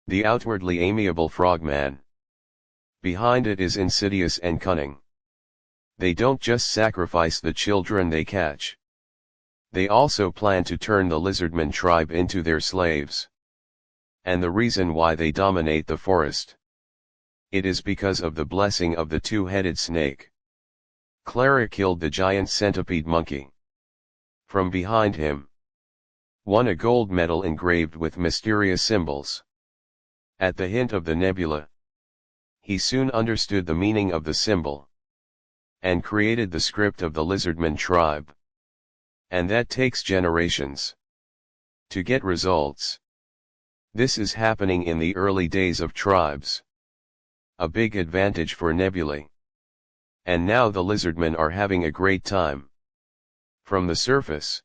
The outwardly amiable frogman. Behind it is insidious and cunning. They don't just sacrifice the children they catch. They also plan to turn the lizardman tribe into their slaves. And the reason why they dominate the forest. It is because of the blessing of the two-headed snake. Clara killed the giant centipede monkey. From behind him, won a gold medal engraved with mysterious symbols. At the hint of the nebula, he soon understood the meaning of the symbol, and created the script of the lizardman tribe. And that takes generations to get results. This is happening in the early days of tribes. A big advantage for Nebulae. And now the lizardmen are having a great time. From the surface,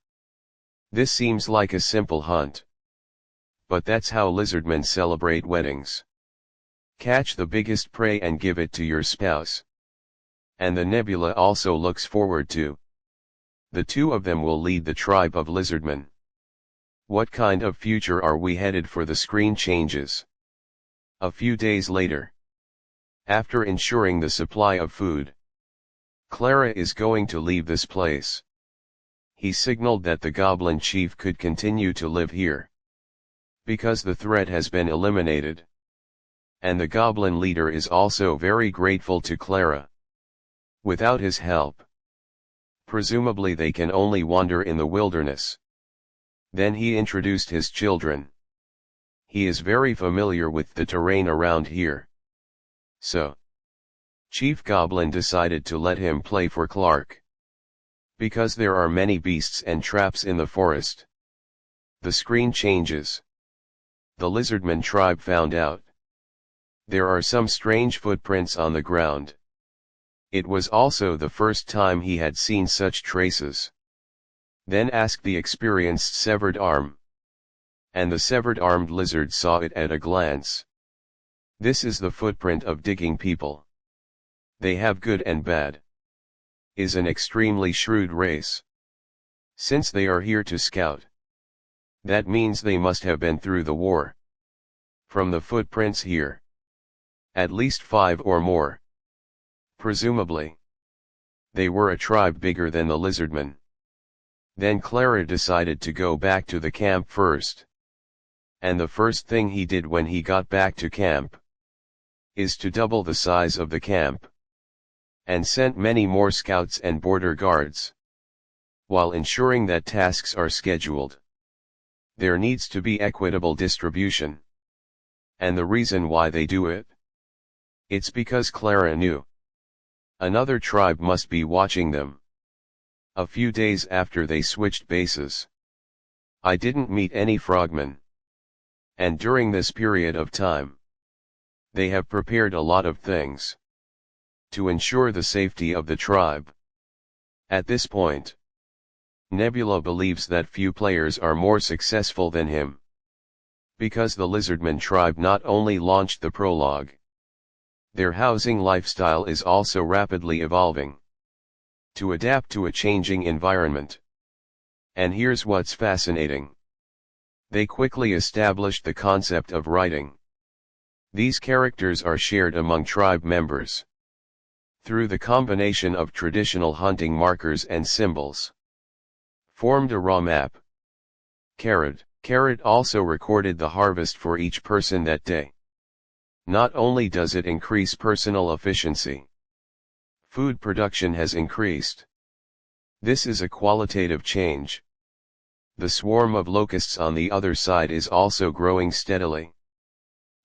this seems like a simple hunt. But that's how lizardmen celebrate weddings. Catch the biggest prey and give it to your spouse. And the nebula also looks forward to. The two of them will lead the tribe of lizardmen. What kind of future are we headed for? The screen changes. A few days later. After ensuring the supply of food, Clara is going to leave this place. He signaled that the goblin chief could continue to live here, because the threat has been eliminated. And the goblin leader is also very grateful to Clara. Without his help, presumably they can only wander in the wilderness. Then he introduced his children. He is very familiar with the terrain around here. So, Chief Goblin decided to let him play for Clark. Because there are many beasts and traps in the forest. The screen changes. The lizardman tribe found out. There are some strange footprints on the ground. It was also the first time he had seen such traces. Then asked the experienced severed arm. And the severed armed lizard saw it at a glance. This is the footprint of digging people. They have good and bad. Is an extremely shrewd race. Since they are here to scout. That means they must have been through the war. From the footprints here. At least 5 or more. Presumably. They were a tribe bigger than the lizardmen. Then Clara decided to go back to the camp first. And the first thing he did when he got back to camp is to double the size of the camp. And sent many more scouts and border guards. While ensuring that tasks are scheduled. There needs to be equitable distribution. And the reason why they do it? It's because Clara knew. Another tribe must be watching them. A few days after they switched bases. I didn't meet any frogmen. And during this period of time, they have prepared a lot of things to ensure the safety of the tribe. At this point, Nebula believes that few players are more successful than him. Because the lizardman tribe not only launched the prologue, their housing lifestyle is also rapidly evolving to adapt to a changing environment. And here's what's fascinating. They quickly established the concept of writing. These characters are shared among tribe members through the combination of traditional hunting markers and symbols. Formed a raw map. Carrot also recorded the harvest for each person that day. Not only does it increase personal efficiency, food production has increased. This is a qualitative change. The swarm of locusts on the other side is also growing steadily.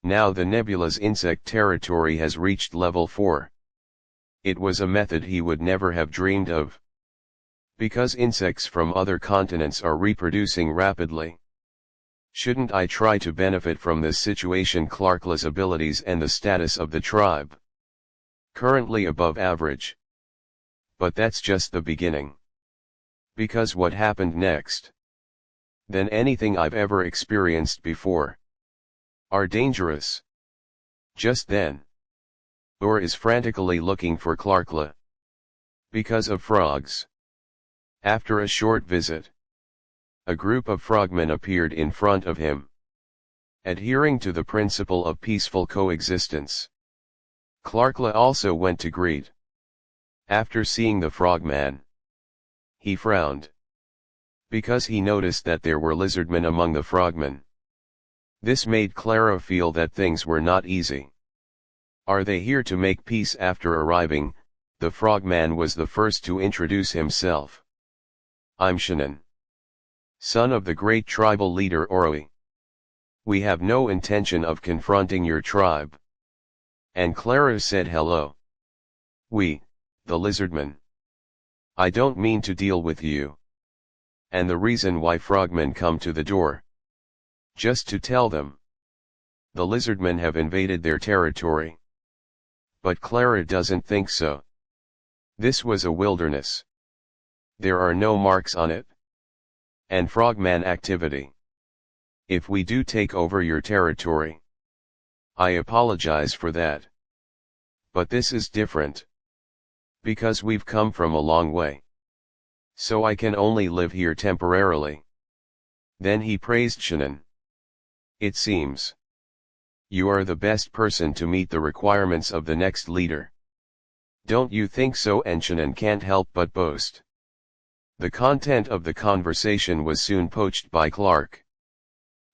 Now the nebula's insect territory has reached level 4. It was a method he would never have dreamed of. Because insects from other continents are reproducing rapidly. Shouldn't I try to benefit from this situation? Clarkla's abilities and the status of the tribe. Currently above average. But that's just the beginning. Because what happened next? Than anything I've ever experienced before. Are dangerous. Just then. Or is frantically looking for Clarkla. Because of frogs. After a short visit. A group of frogmen appeared in front of him. adhering to the principle of peaceful coexistence. Clarkla also went to greet. After seeing the frogman, he frowned, because he noticed that there were lizardmen among the frogmen. This made Clara feel that things were not easy. Are they here to make peace? After arriving, the frogman was the first to introduce himself. I'm Shannon, son of the great tribal leader Oroi. We have no intention of confronting your tribe. And Clara said hello. We, the lizardmen. I don't mean to deal with you. And the reason why frogmen come to the door. Just to tell them. The lizardmen have invaded their territory. But Clara doesn't think so. This was a wilderness. There are no marks on it. And frogman activity. If we do take over your territory, I apologize for that. But this is different. Because we've come from a long way. So I can only live here temporarily. Then he praised Shannon. It seems you are the best person to meet the requirements of the next leader. Don't you think so? And Shannon can't help but boast. The content of the conversation was soon poached by Clark.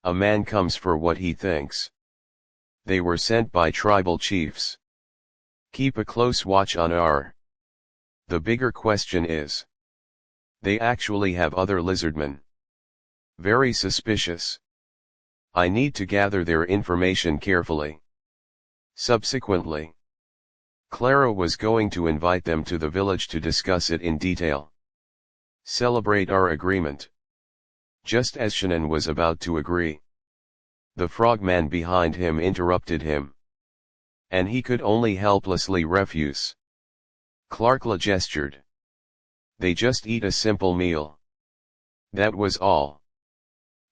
A man comes for what he thinks. They were sent by tribal chiefs. Keep a close watch on our. The bigger question is. They actually have other lizardmen. Very suspicious. I need to gather their information carefully. Subsequently, Clara was going to invite them to the village to discuss it in detail. Celebrate our agreement. Just as Shannon was about to agree, the frogman behind him interrupted him. And he could only helplessly refuse. Clarkla gestured. They just eat a simple meal. That was all.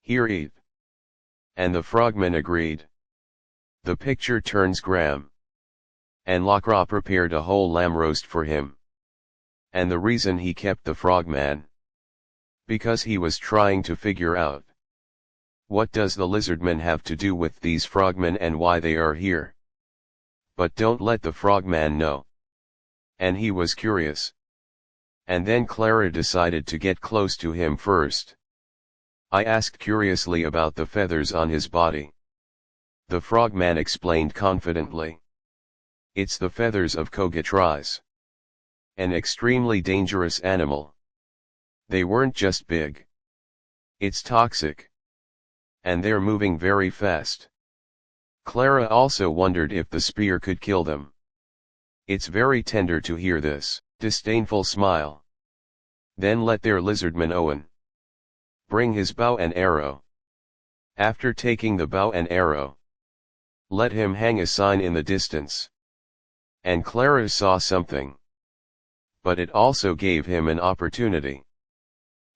Here, eat. And the frogman agreed. The picture turns Graham. And Lakra prepared a whole lamb roast for him. And the reason he kept the frogman? Because he was trying to figure out. What does the lizardman have to do with these frogmen and why they are here? But don't let the frogman know. And he was curious. And then Clara decided to get close to him first. I asked curiously about the feathers on his body. The frogman explained confidently. It's the feathers of Kogatris. An extremely dangerous animal. They weren't just big. It's toxic. And they're moving very fast. Clara also wondered if the spear could kill them. It's very tender to hear this, disdainful smile. Then let their lizardman Owen bring his bow and arrow. After taking the bow and arrow, let him hang a sign in the distance. And Clara saw something. But it also gave him an opportunity.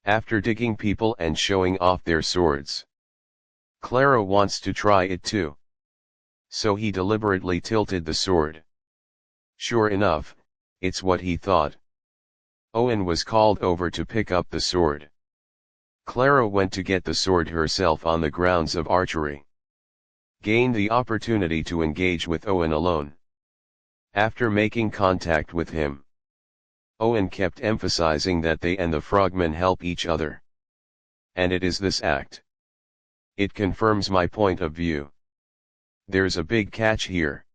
After digging people and showing off their swords, Clara wants to try it too. So he deliberately tilted the sword. Sure enough, it's what he thought. Owen was called over to pick up the sword. Clara went to get the sword herself on the grounds of archery. Gained the opportunity to engage with Owen alone. After making contact with him, Owen kept emphasizing that they and the frogmen help each other. And it is this act. It confirms my point of view. There's a big catch here.